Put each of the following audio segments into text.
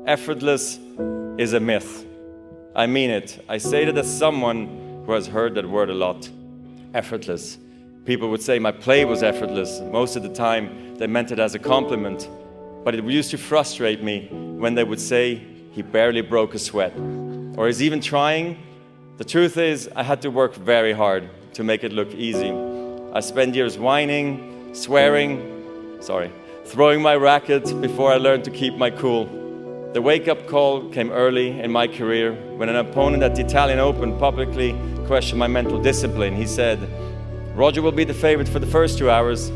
Effortless is a myth. I mean it. I say that as someone who has heard that word a lot. Effortless. People would say my play was effortless. Most of the time, they meant it as a compliment. But it used to frustrate me when they would say he barely broke a sweat. Or he's even trying. The truth is, I had to work very hard to make it look easy. I spent years whining, swearing, throwing my racket before I learned to keep my cool. The wake-up call came early in my career when an opponent at the Italian Open publicly questioned my mental discipline. He said, "Roger will be the favorite for the first 2 hours,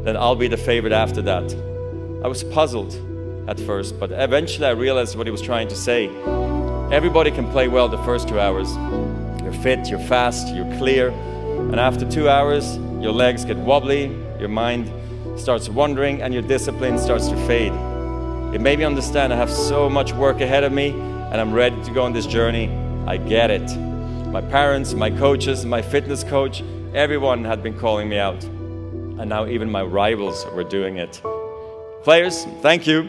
then I'll be the favorite after that." I was puzzled at first, but eventually I realized what he was trying to say. Everybody can play well the first 2 hours. You're fit, you're fast, you're clear, and after 2 hours, your legs get wobbly, your mind starts wandering, and your discipline starts to fade. It made me understand I have so much work ahead of me, and I'm ready to go on this journey. I get it. My parents, my coaches, my fitness coach, everyone had been calling me out. And now even my rivals were doing it. Players, thank you.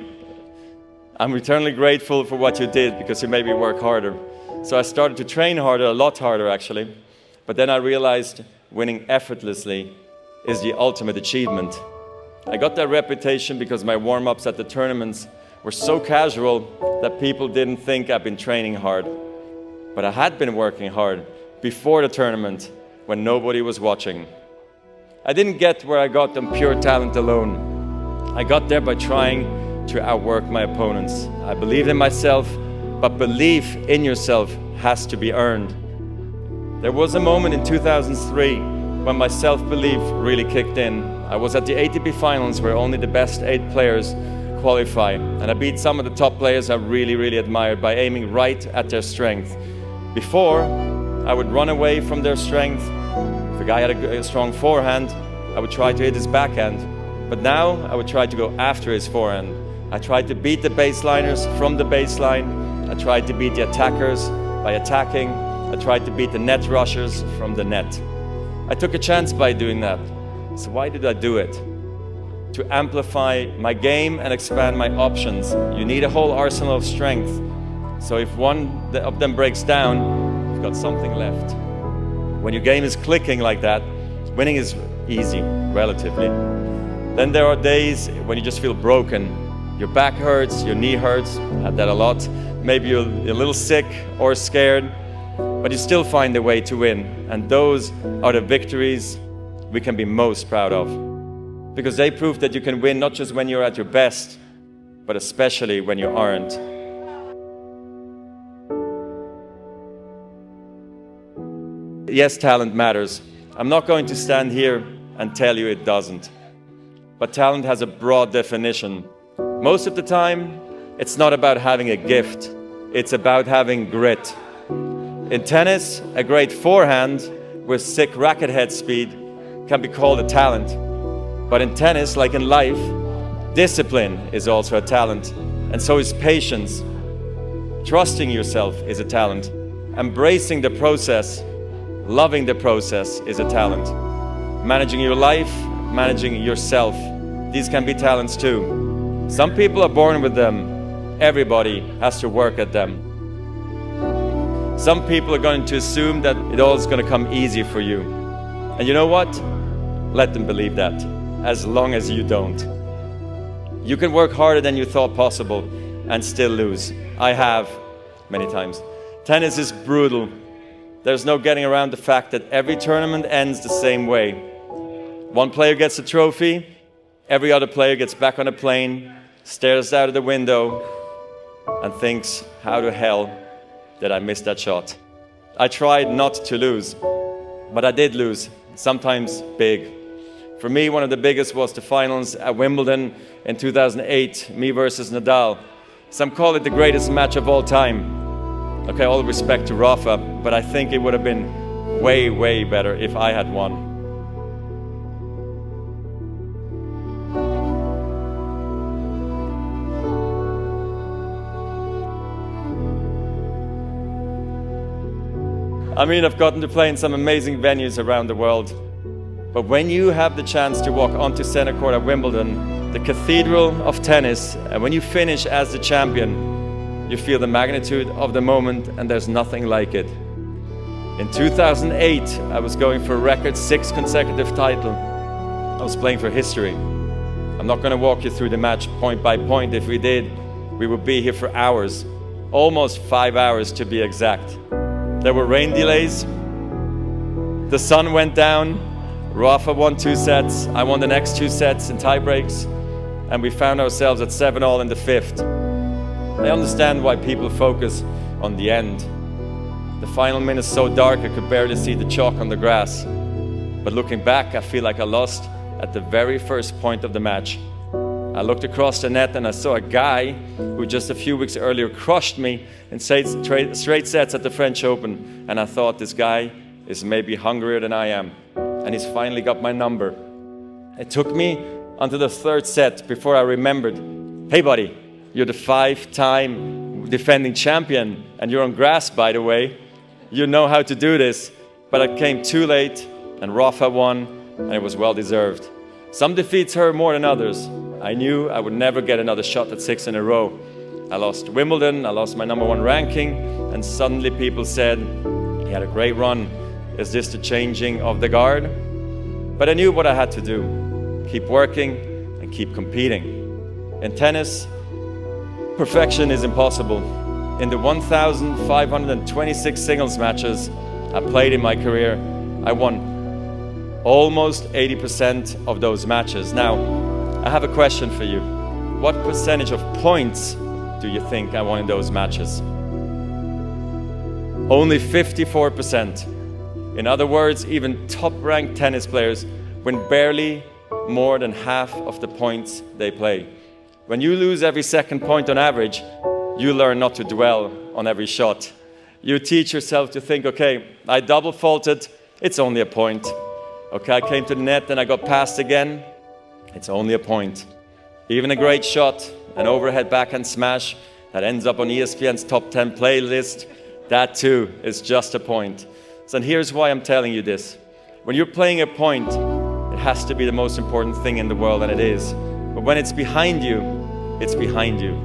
I'm eternally grateful for what you did because you made me work harder. So I started to train harder, a lot harder actually. But then I realized winning effortlessly is the ultimate achievement. I got that reputation because my warm-ups at the tournaments were so casual that people didn't think I'd been training hard. But I had been working hard before the tournament when nobody was watching. I didn't get where I got on pure talent alone. I got there by trying to outwork my opponents. I believed in myself, but belief in yourself has to be earned. There was a moment in 2003 when my self-belief really kicked in. I was at the ATP finals where only the best 8 players qualify, and I beat some of the top players I really admired by aiming right at their strength. Before, I would run away from their strength. If a guy had a strong forehand, I would try to hit his backhand. But now, I would try to go after his forehand. I tried to beat the baseliners from the baseline. I tried to beat the attackers by attacking. I tried to beat the net rushers from the net. I took a chance by doing that. So why did I do it? To amplify my game and expand my options. You need a whole arsenal of strength. So if one of them breaks down, you've got something left. When your game is clicking like that, winning is easy, relatively. Then there are days when you just feel broken. Your back hurts, your knee hurts, I had that a lot. Maybe you're a little sick or scared, but you still find a way to win. And those are the victories we can be most proud of. Because they prove that you can win not just when you're at your best, but especially when you aren't. Yes, talent matters. I'm not going to stand here and tell you it doesn't. But talent has a broad definition. Most of the time, it's not about having a gift. It's about having grit. In tennis, a great forehand with sick racket head speed can be called a talent. But in tennis, like in life, discipline is also a talent. And so is patience. Trusting yourself is a talent. Embracing the process, loving the process is a talent. Managing your life, managing yourself, these can be talents too. Some people are born with them. Everybody has to work at them. Some people are going to assume that it all is going to come easy for you. And you know what? Let them believe that, as long as you don't. You can work harder than you thought possible and still lose. I have, many times. Tennis is brutal. There's no getting around the fact that every tournament ends the same way. One player gets a trophy, every other player gets back on a plane, stares out of the window, and thinks, how the hell did I miss that shot? I tried not to lose, but I did lose, sometimes big. For me, one of the biggest was the finals at Wimbledon in 2008, me versus Nadal. Some call it the greatest match of all time. Okay, all respect to Rafa, but I think it would have been way better if I had won. I mean, I've gotten to play in some amazing venues around the world. But when you have the chance to walk onto center court at Wimbledon, the cathedral of tennis, and when you finish as the champion, you feel the magnitude of the moment, and there's nothing like it. In 2008, I was going for a record 6th consecutive title. I was playing for history. I'm not going to walk you through the match point by point. If we did, we would be here for hours, almost 5 hours to be exact. There were rain delays. The sun went down. Rafa won 2 sets. I won the next 2 sets in tie breaks. And we found ourselves at 7-all in the 5th. I understand why people focus on the end. The final minute is so dark I could barely see the chalk on the grass. But looking back, I feel like I lost at the very first point of the match. I looked across the net and I saw a guy who just a few weeks earlier crushed me in straight sets at the French Open. And I thought, this guy is maybe hungrier than I am. And he's finally got my number. It took me until the 3rd set before I remembered, hey buddy, you're the 5-time defending champion and you're on grass, by the way. You know how to do this. But I came too late and Rafa won, and it was well deserved. Some defeats hurt more than others. I knew I would never get another shot at 6 in a row. I lost Wimbledon, I lost my #1 ranking, and suddenly people said, he had a great run. Is this the changing of the guard? But I knew what I had to do. Keep working and keep competing. In tennis, perfection is impossible. In the 1,526 singles matches I played in my career, I won almost 80% of those matches. Now, I have a question for you. What percentage of points do you think I won in those matches? Only 54%. In other words, even top-ranked tennis players win barely more than half of the points they play. When you lose every second point on average, you learn not to dwell on every shot. You teach yourself to think, okay, I double faulted, it's only a point. Okay, I came to the net and I got passed again, it's only a point. Even a great shot, an overhead backhand smash that ends up on ESPN's top 10 playlist, that too is just a point. So here's why I'm telling you this. When you're playing a point, it has to be the most important thing in the world, and it is. But when it's behind you, it's behind you.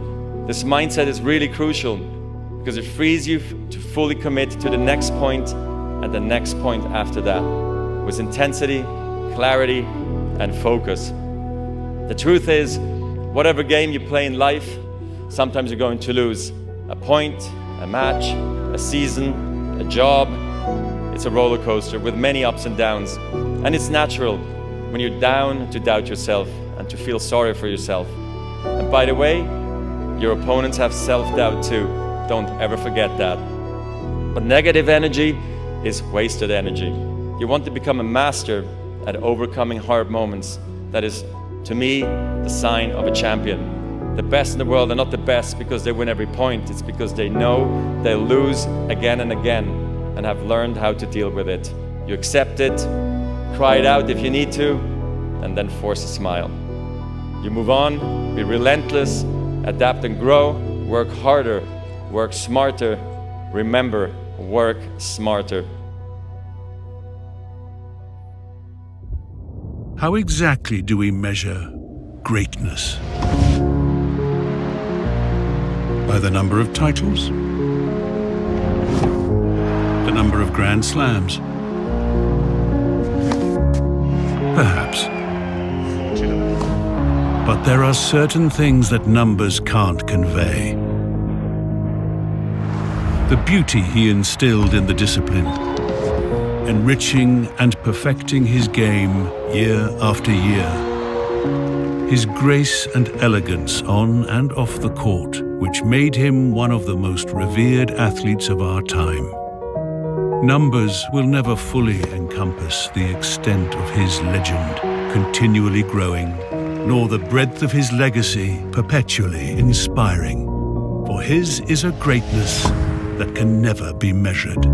This mindset is really crucial because it frees you to fully commit to the next point and the next point after that, with intensity, clarity, and focus. The truth is, whatever game you play in life, sometimes you're going to lose. A point, a match, a season, a job. It's a roller coaster with many ups and downs. And it's natural when you're down to doubt yourself and to feel sorry for yourself. And by the way, your opponents have self-doubt too. Don't ever forget that. But negative energy is wasted energy. You want to become a master at overcoming hard moments. That is, to me, the sign of a champion. The best in the world are not the best because they win every point. It's because they know they'll lose again and again and have learned how to deal with it. You accept it, cry it out if you need to, and then force a smile. You move on, be relentless, adapt and grow, work harder, work smarter. Remember, work smarter. How exactly do we measure greatness? By the number of titles? The number of Grand Slams? Perhaps. But there are certain things that numbers can't convey. The beauty he instilled in the discipline, enriching and perfecting his game year after year. His grace and elegance on and off the court, which made him one of the most revered athletes of our time. Numbers will never fully encompass the extent of his legend, continually growing, nor the breadth of his legacy perpetually inspiring. For his is a greatness that can never be measured.